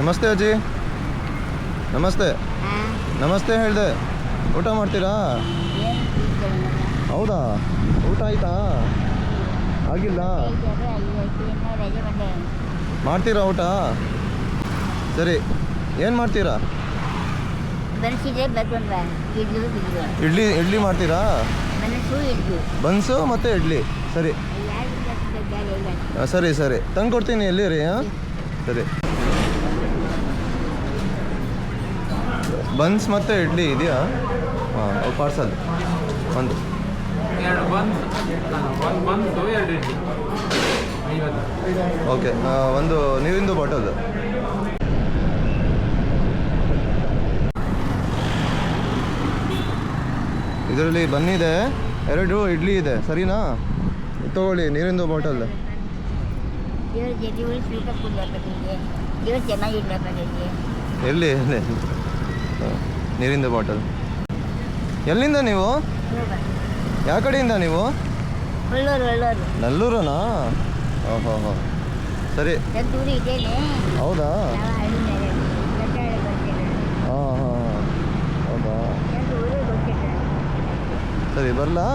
ನಮಸ್ತೆ ಅಜ್ಜಿ. ನಮಸ್ತೆ. ನಮಸ್ತೆ ಹೇಳಿದೆ. ಊಟ ಮಾಡ್ತೀರಾ? ಹೌದಾ, ಊಟ ಆಯ್ತಾ? ಆಗಿಲ್ಲ. ಮಾಡ್ತೀರಾ ಊಟ? ಸರಿ, ಏನು ಮಾಡ್ತೀರಾ? ಇಡ್ಲಿ. ಇಡ್ಲಿ ಮಾಡ್ತೀರಾ? ಬನ್ಸು ಮತ್ತು ಇಡ್ಲಿ. ಸರಿ ಸರಿ ಸರಿ, ತಂದು ಕೊಡ್ತೀನಿ. ಎಲ್ಲಿ ರೀ? ಹಾಂ ಸರಿ. ಬನ್ಸ್ ಮತ್ತು ಇಡ್ಲಿ ಇದೆಯಾ? ಹಾಂ, ಪಾರ್ಸಲ್ ಒಂದು. ಓಕೆ, ಒಂದು ನೀರಿಂದು ಬಾಟಲ್. ಇದರಲ್ಲಿ ಬನ್ನಿದೆ, 2 ಇಡ್ಲಿ ಇದೆ. ಸರಿನಾ? ತಗೊಳ್ಳಿ ನೀರಿಂದು ಬಾಟಲ್. ಎಲ್ಲಿ ನೀರಿಂದು ಬಾಟಲ್. ಎಲ್ಲಿಂದ ನೀವು? ಯಾವ ಕಡೆಯಿಂದ ನೀವು? ನಲ್ಲೂರನಾ? ಓಹೋ ಹೋ, ಸರಿ. ಹೌದಾ? ಹಾಂ ಹಾಂ, ಹೌದಾ? ಸರಿ, ಬರಲಾ?